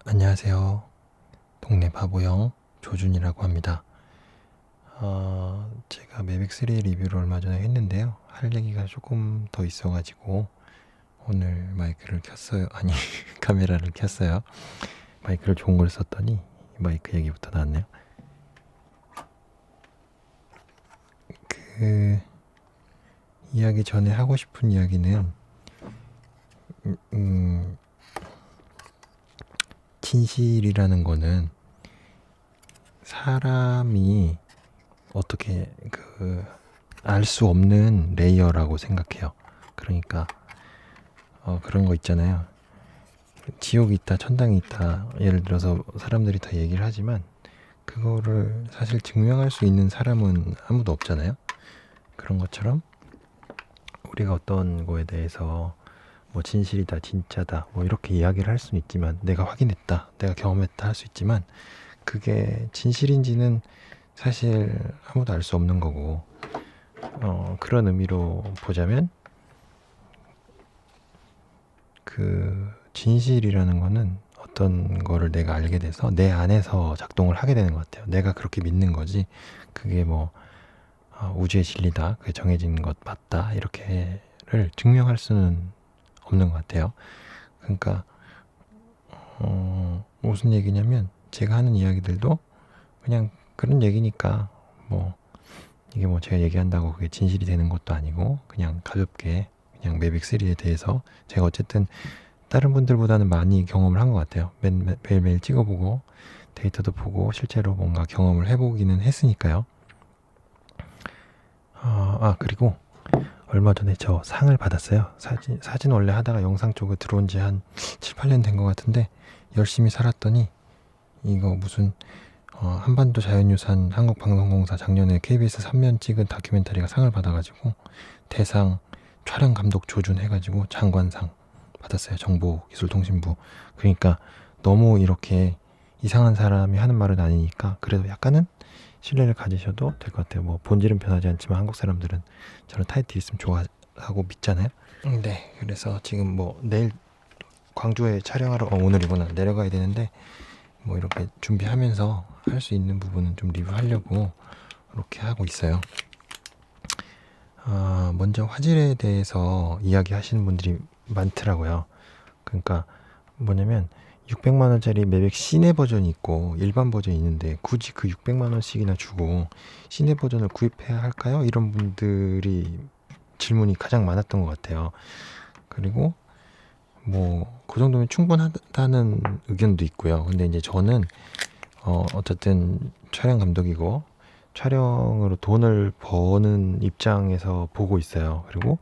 안녕하세요. 동네 바보형 조준이라고 합니다. 제가 매빅3 리뷰를 얼마 전에 했는데요. 할 얘기가 조금 더 있어가지고 오늘 마이크를 켰어요. 아니, 카메라를 켰어요. 마이크를 좋은 걸 썼더니 마이크 얘기부터 나왔네요. 그 이야기 전에 하고 싶은 이야기는 진실이라는 거는 사람이 어떻게 알 수 없는 레이어라고 생각해요. 그러니까 그런 거 있잖아요. 지옥이 있다, 천당이 있다. 예를 들어서 사람들이 다 얘기를 하지만 그거를 사실 증명할 수 있는 사람은 아무도 없잖아요. 그런 것처럼 우리가 어떤 거에 대해서 뭐 진실이다, 진짜다, 뭐 이렇게 이야기를 할 수는 있지만, 내가 확인했다, 내가 경험했다 할 수 있지만, 그게 진실인지는 사실 아무도 알 수 없는 거고, 그런 의미로 보자면 그 진실이라는 거는 어떤 거를 내가 알게 돼서 내 안에서 작동을 하게 되는 것 같아요. 내가 그렇게 믿는 거지, 그게 뭐 우주의 진리다, 그게 정해진 것 맞다, 이렇게를 증명할 수는 없는 것 같아요. 그러니까 무슨 얘기냐면, 제가 하는 이야기들도 그냥 그런 얘기니까, 뭐 이게 뭐 제가 얘기한다고 그게 진실이 되는 것도 아니고, 그냥 가볍게 그냥 매빅3에 대해서 제가 어쨌든 다른 분들보다는 많이 경험을 한 것 같아요. 매일매일 찍어보고 데이터도 보고 실제로 뭔가 경험을 해보기는 했으니까요. 그리고 얼마 전에 저 상을 받았어요. 사진 원래 하다가 영상 쪽에 들어온 지 한 7, 8년 된 것 같은데, 열심히 살았더니 이거 무슨 한반도 자연유산 한국방송공사 작년에 KBS 3면 찍은 다큐멘터리가 상을 받아가지고 대상 촬영 감독 조준 해가지고 장관상 받았어요. 정보기술통신부. 그러니까 너무 이렇게 이상한 사람이 하는 말은 아니니까 그래도 약간은 신뢰를 가지셔도 될 것 같아요. 뭐 본질은 변하지 않지만 한국 사람들은 저런 타이틀 있으면 좋아하고 믿잖아요. 네, 그래서 지금 뭐 내일 광주에 촬영하러 오늘이구나, 내려가야 되는데 뭐 이렇게 준비하면서 할 수 있는 부분은 좀 리뷰하려고 이렇게 하고 있어요. 먼저 화질에 대해서 이야기하시는 분들이 많더라고요. 그러니까 뭐냐면 600만 원짜리 매빅 시네 버전이 있고 일반 버전이 있는데 굳이 그 600만 원씩이나 주고 시네 버전을 구입해야 할까요? 이런 분들이 질문이 가장 많았던 것 같아요. 그리고 뭐 그 정도면 충분하다는 의견도 있고요. 근데 이제 저는 어쨌든 촬영 감독이고 촬영으로 돈을 버는 입장에서 보고 있어요. 그리고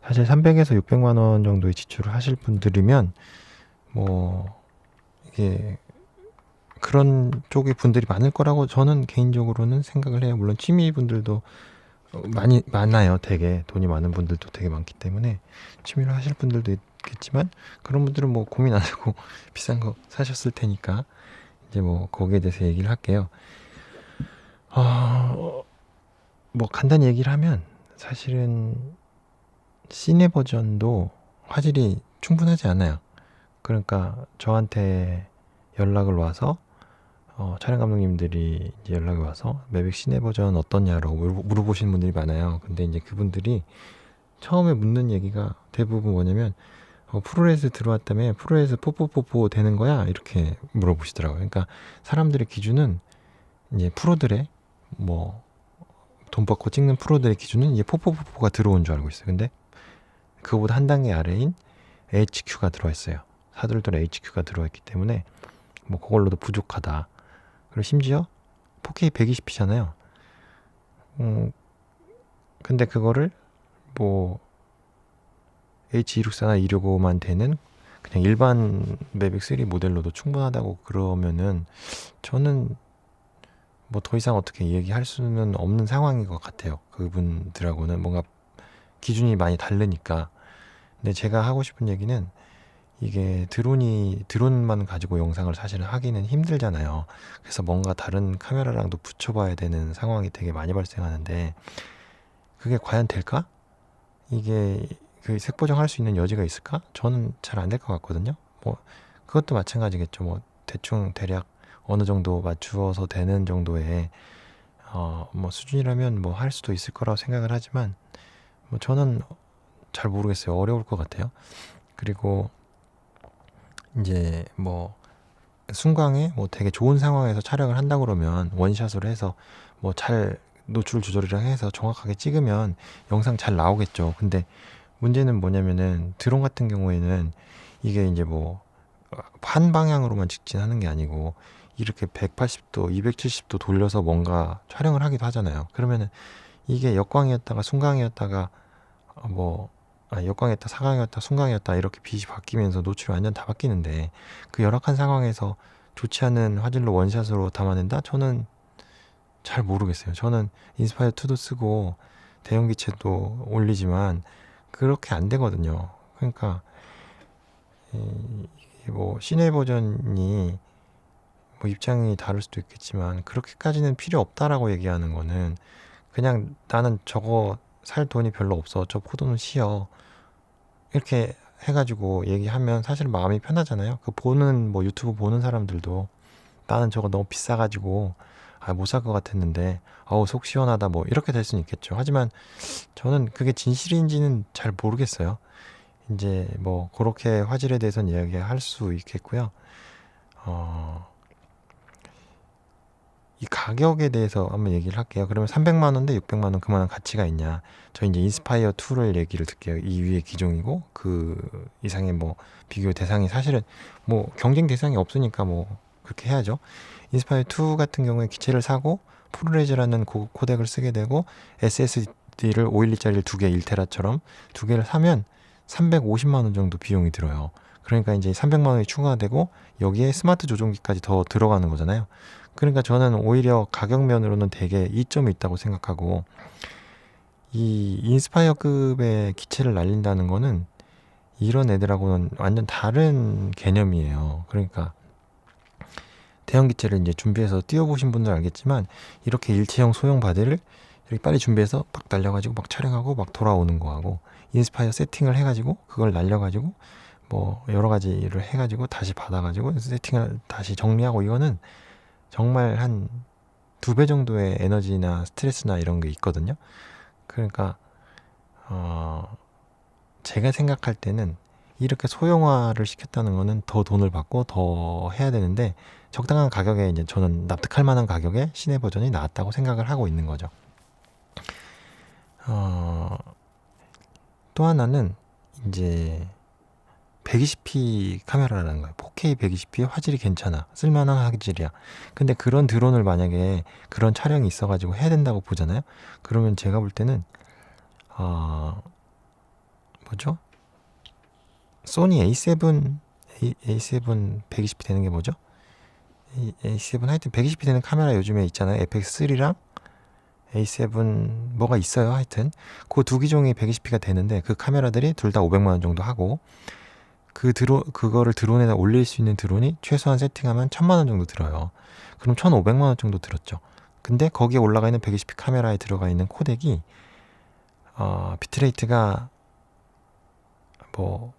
사실 300에서 600만 원 정도의 지출을 하실 분들이면 뭐 이게 그런 쪽의 분들이 많을 거라고 저는 개인적으로는 생각을 해요. 물론 취미 분들도 많아요. 되게 돈이 많은 분들도 되게 많기 때문에 취미로 하실 분들도 있겠지만, 그런 분들은 뭐 고민 안 하고 비싼 거 사셨을 테니까 이제 뭐 거기에 대해서 얘기를 할게요. 뭐 간단히 얘기를 하면 사실은 시네 버전도 화질이 충분하지 않아요. 그러니까 저한테 연락을 와서 촬영 감독님들이 이제 연락이 와서 매빅 시네 버전 어떠냐고 물어보시는 분들이 많아요. 근데 이제 그분들이 처음에 묻는 얘기가 대부분 뭐냐면, 프로레스 들어왔다며 프로레스 뽀뽀뽀뽀 되는 거야? 이렇게 물어보시더라고요. 그러니까 사람들의 기준은, 이제 프로들의 뭐 돈 받고 찍는 프로들의 기준은 이제 포포포포가 들어온 줄 알고 있어요. 근데 그거보다 한 단계 아래인 HQ가 들어와 있어요. 사돌돌 HQ가 들어와 있기 때문에 뭐 그걸로도 부족하다. 그리고 심지어 4K 120p잖아요. 근데 그거를 뭐 H264나 265만 되는 그냥 일반 매빅 3 모델로도 충분하다고 그러면은, 저는 뭐 더 이상 어떻게 얘기할 수는 없는 상황인 것 같아요. 그분들하고는 뭔가 기준이 많이 다르니까. 근데 제가 하고 싶은 얘기는, 이게 드론만 가지고 영상을 사실 하기는 힘들잖아요. 그래서 뭔가 다른 카메라랑도 붙여봐야 되는 상황이 되게 많이 발생하는데, 그게 과연 될까? 이게 그 색보정할 수 있는 여지가 있을까? 저는 잘 안 될 것 같거든요. 뭐 그것도 마찬가지겠죠. 뭐 대충 대략 어느 정도 맞추어서 되는 정도의 뭐 수준이라면 뭐 할 수도 있을 거라고 생각을 하지만 뭐 저는 잘 모르겠어요. 어려울 것 같아요. 그리고 이제 뭐 순광에 뭐 되게 좋은 상황에서 촬영을 한다 그러면 원샷으로 해서 뭐 잘 노출 조절이랑 해서 정확하게 찍으면 영상 잘 나오겠죠. 근데 문제는 뭐냐면은 드론 같은 경우에는 이게 이제 뭐 한 방향으로만 직진하는 게 아니고 이렇게 180도, 270도 돌려서 뭔가 촬영을 하기도 하잖아요. 그러면은 이게 역광이었다가 순광이었다가 역광이었다, 사광이었다, 순광이었다 이렇게 빛이 바뀌면서 노출이 완전 다 바뀌는데 그 열악한 상황에서 좋지 않은 화질로 원샷으로 담아낸다? 저는 잘 모르겠어요. 저는 인스파이어 2도 쓰고 대형 기체도 올리지만 그렇게 안 되거든요. 그러니까 이게 뭐 시내 버전이 뭐 입장이 다를 수도 있겠지만 그렇게까지는 필요 없다라고 얘기하는 거는 그냥 나는 저거 살 돈이 별로 없어. 저 포도는 쉬어. 이렇게 해가지고 얘기하면 사실 마음이 편하잖아요. 그 보는 뭐 유튜브 보는 사람들도 나는 저거 너무 비싸가지고 못 살 것 같았는데 어우 속 시원하다 뭐 이렇게 될 수는 있겠죠. 하지만 저는 그게 진실인지는 잘 모르겠어요. 이제 뭐 그렇게 화질에 대해서는 이야기할 수 있겠고요. 이 가격에 대해서 한번 얘기를 할게요. 그러면 300만 원 대 600만 원 그만한 가치가 있냐? 저 이제 인스파이어 2를 얘기를 듣게요. 이 위에 기종이고 그 이상의 뭐 비교 대상이 사실은 뭐 경쟁 대상이 없으니까 뭐 그렇게 해야죠. 인스파이어 2 같은 경우에 기체를 사고 프로레즈라는 코덱을 쓰게 되고 SSD를 512짜리를 2개 1테라처럼 2개를 사면 350만 원 정도 비용이 들어요. 그러니까 이제 300만 원이 추가되고 여기에 스마트 조종기까지 더 들어가는 거잖아요. 그러니까 저는 오히려 가격 면으로는 되게 이점이 있다고 생각하고 이 인스파이어급의 기체를 날린다는 거는 이런 애들하고는 완전 다른 개념이에요. 그러니까 대형 기체를 이제 준비해서 띄워보신 분들 알겠지만 이렇게 일체형 소형 바디를 이렇게 빨리 준비해서 막 날려가지고 막 촬영하고 막 돌아오는 거하고 인스파이어 세팅을 해가지고 그걸 날려가지고 뭐 여러 가지를 해가지고 다시 받아가지고 세팅을 다시 정리하고 이거는 정말 한 2배 정도의 에너지나 스트레스나 이런 게 있거든요. 그러니까 제가 생각할 때는 이렇게 소형화를 시켰다는 거는 더 돈을 받고 더 해야 되는데 적당한 가격에 이제 저는 납득할 만한 가격에 시내 버전이 나왔다고 생각을 하고 있는 거죠. 또 하나는 이제 120p 카메라라는 거예요. 4K 120p 화질이 괜찮아. 쓸만한 화질이야. 근데 그런 드론을 만약에 그런 촬영이 있어가지고 해야 된다고 보잖아요. 그러면 제가 볼 때는 뭐죠? 소니 A7 120p 되는 게 뭐죠? A7 하여튼 120p 되는 카메라 요즘에 있잖아요. FX3랑 A7 뭐가 있어요. 하여튼 그 두 기종이 120p가 되는데 그 카메라들이 둘 다 500만 원 정도 하고 그거를 드론에다 올릴 수 있는 드론이 최소한 세팅하면 1000만 원 정도 들어요. 그럼 1500만 원 정도 들었죠. 근데 거기에 올라가 있는 120p 카메라에 들어가 있는 코덱이 비트레이트가 뭐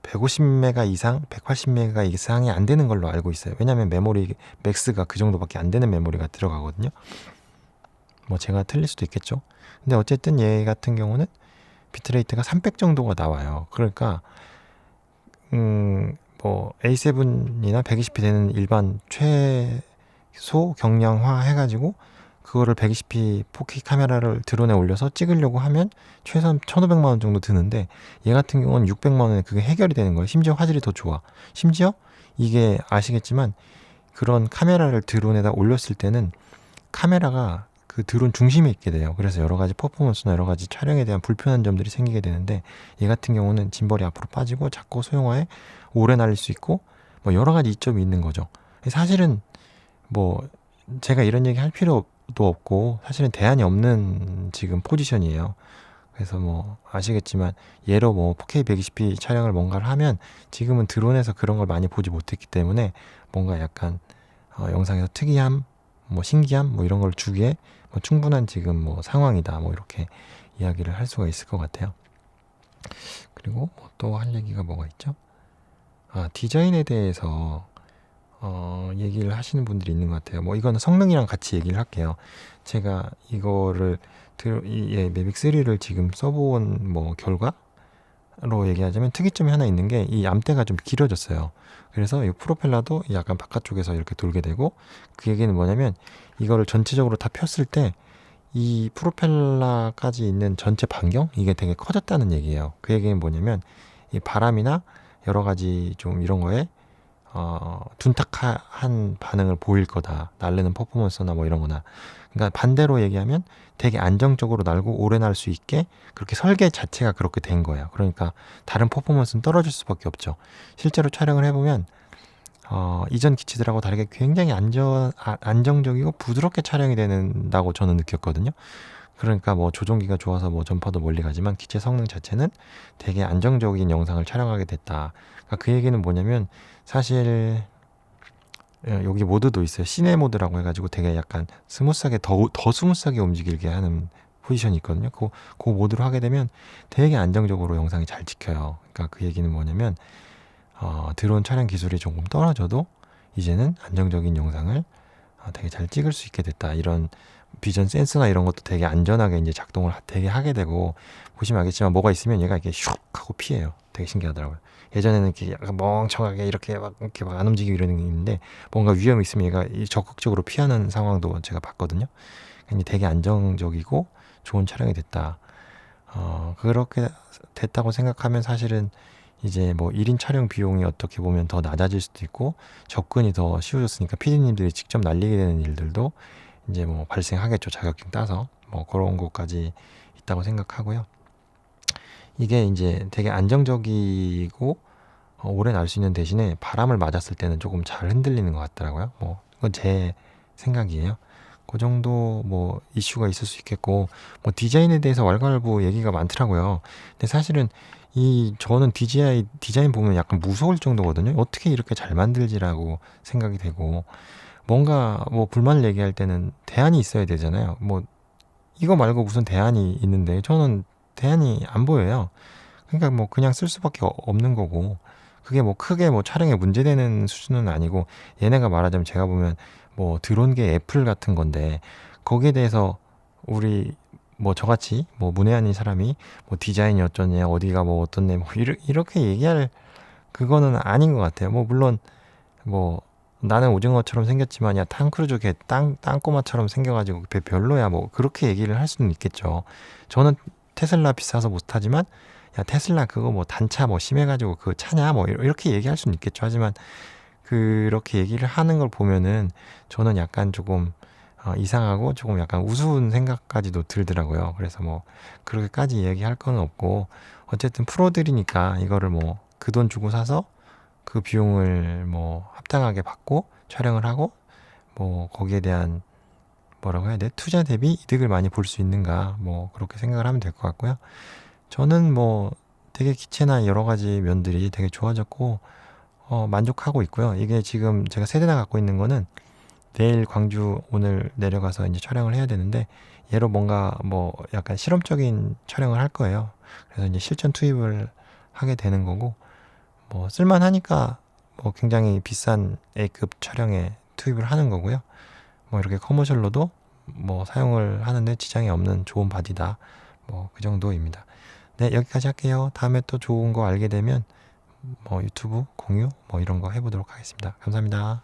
150메가 이상, 180메가 이상이 안 되는 걸로 알고 있어요. 왜냐면 메모리 맥스가 그 정도밖에 안 되는 메모리가 들어가거든요. 뭐 제가 틀릴 수도 있겠죠. 근데 어쨌든 얘 같은 경우는 비트레이트가 300 정도가 나와요. 그러니까 뭐 A7이나 120p 되는 일반 최소 경량화 해가지고 그거를 120p 4K 카메라를 드론에 올려서 찍으려고 하면 최소한 1500만 원 정도 드는데 얘 같은 경우는 600만 원에 그게 해결이 되는 거예요. 심지어 화질이 더 좋아. 심지어 이게 아시겠지만 그런 카메라를 드론에다 올렸을 때는 카메라가 그 드론 중심에 있게 돼요. 그래서 여러 가지 퍼포먼스나 여러 가지 촬영에 대한 불편한 점들이 생기게 되는데 얘 같은 경우는 짐벌이 앞으로 빠지고 작고 소형화에 오래 날릴 수 있고 뭐 여러 가지 이점이 있는 거죠. 사실은 뭐 제가 이런 얘기 할 필요도 없고 사실은 대안이 없는 지금 포지션이에요. 그래서 뭐 아시겠지만 얘로 뭐 4K 120p 촬영을 뭔가를 하면 지금은 드론에서 그런 걸 많이 보지 못했기 때문에 뭔가 약간 영상에서 특이함 뭐 신기함 뭐 이런 걸 주기에 뭐 충분한 지금 뭐 상황이다 뭐 이렇게 이야기를 할 수가 있을 것 같아요. 그리고 뭐 또 할 얘기가 뭐가 있죠? 디자인에 대해서 얘기를 하시는 분들이 있는 것 같아요. 뭐 이거는 성능이랑 같이 얘기를 할게요. 제가 이거를 매빅 3를 지금 써본 뭐 결과로 얘기하자면 특이점이 하나 있는 게 이 암대가 좀 길어졌어요. 그래서 이 프로펠러도 약간 바깥쪽에서 이렇게 돌게 되고, 그 얘기는 뭐냐면 이거를 전체적으로 다 폈을 때 이 프로펠러까지 있는 전체 반경 이게 되게 커졌다는 얘기예요. 그 얘기는 뭐냐면 이 바람이나 여러 가지 좀 이런 거에 둔탁한 반응을 보일 거다. 날르는 퍼포먼스나 뭐 이런 거나. 그러니까 반대로 얘기하면 되게 안정적으로 날고 오래 날 수 있게 그렇게 설계 자체가 그렇게 된 거예요. 그러니까 다른 퍼포먼스는 떨어질 수밖에 없죠. 실제로 촬영을 해보면 이전 기체들하고 다르게 굉장히 안정적이고 부드럽게 촬영이 된다고 저는 느꼈거든요. 그러니까 뭐 조종기가 좋아서 뭐 전파도 멀리 가지만 기체 성능 자체는 되게 안정적인 영상을 촬영하게 됐다. 그러니까 그 얘기는 뭐냐면 사실 여기 모드도 있어요. 시내 모드라고 해가지고 되게 약간 스무스하게 더 스무스하게 움직이게 하는 포지션이 있거든요. 그 모드로 하게 되면 되게 안정적으로 영상이 잘 찍혀요. 그러니까 그 얘기는 뭐냐면 드론 촬영 기술이 조금 떨어져도 이제는 안정적인 영상을 되게 잘 찍을 수 있게 됐다. 이런 비전 센서나 이런 것도 되게 안전하게 이제 작동을 되게 하게 되고, 보시면 알겠지만 뭐가 있으면 얘가 이렇게 슉 하고 피해요. 되게 신기하더라고요. 예전에는 이렇게 약간 멍청하게 이렇게 막 안 움직이고 이러는 게 있는데, 뭔가 위험이 있으면 얘가 적극적으로 피하는 상황도 제가 봤거든요. 근데 되게 안정적이고 좋은 촬영이 됐다. 그렇게 됐다고 생각하면 사실은 이제 뭐 1인 촬영 비용이 어떻게 보면 더 낮아질 수도 있고 접근이 더 쉬워졌으니까 PD님들이 직접 날리게 되는 일들도 이제 뭐 발생하겠죠. 자격증 따서 뭐 그런 것까지 있다고 생각하고요. 이게 이제 되게 안정적이고 오래 날 수 있는 대신에 바람을 맞았을 때는 조금 잘 흔들리는 것 같더라고요. 뭐 그건 제 생각이에요. 그 정도 뭐 이슈가 있을 수 있겠고, 뭐 디자인에 대해서 왈가왈부 얘기가 많더라고요. 근데 사실은 저는 디자인 보면 약간 무서울 정도거든요. 어떻게 이렇게 잘 만들지라고 생각이 되고, 뭔가 뭐 불만을 얘기할 때는 대안이 있어야 되잖아요. 뭐 이거 말고 무슨 대안이 있는데 저는 대안이 안 보여요. 그러니까 뭐 그냥 쓸 수밖에 없는 거고, 그게 뭐 크게 뭐 촬영에 문제되는 수준은 아니고, 얘네가 말하자면 제가 보면 뭐 드론계 애플 같은 건데, 거기에 대해서 우리 뭐 저같이 뭐 문외한인 사람이 뭐 디자인이 어쩌냐, 어디가 뭐 어떻네, 뭐 이렇게 얘기할 그거는 아닌 것 같아요. 뭐 물론 뭐 나는 오징어처럼 생겼지만 야 탕크루즈 걔 땅꼬마처럼 생겨가지고 별로야, 뭐 그렇게 얘기를 할 수는 있겠죠. 저는 테슬라 비싸서 못 타지만 야 테슬라 그거 뭐 단차 뭐 심해가지고 그거 차냐 뭐 이렇게 얘기할 수는 있겠죠. 하지만 그렇게 얘기를 하는 걸 보면은 저는 약간 조금 이상하고 조금 약간 우스운 생각까지도 들더라고요. 그래서 뭐 그렇게까지 얘기할 건 없고, 어쨌든 프로들이니까 이거를 뭐 그 돈 주고 사서 그 비용을 뭐 합당하게 받고 촬영을 하고, 뭐 거기에 대한 뭐라고 해야 돼? 투자 대비 이득을 많이 볼 수 있는가? 뭐 그렇게 생각을 하면 될 것 같고요. 저는 뭐 되게 기체나 여러 가지 면들이 되게 좋아졌고 만족하고 있고요. 이게 지금 제가 세대나 갖고 있는 거는 내일 광주 오늘 내려가서 이제 촬영을 해야 되는데, 얘로 뭔가 뭐 약간 실험적인 촬영을 할 거예요. 그래서 이제 실전 투입을 하게 되는 거고, 뭐 쓸만하니까 뭐 굉장히 비싼 A급 촬영에 투입을 하는 거고요. 뭐 이렇게 커머셜로도 뭐 사용을 하는데 지장이 없는 좋은 바디다. 뭐 그 정도입니다. 네, 여기까지 할게요. 다음에 또 좋은 거 알게 되면 뭐 유튜브 공유 뭐 이런 거 해보도록 하겠습니다. 감사합니다.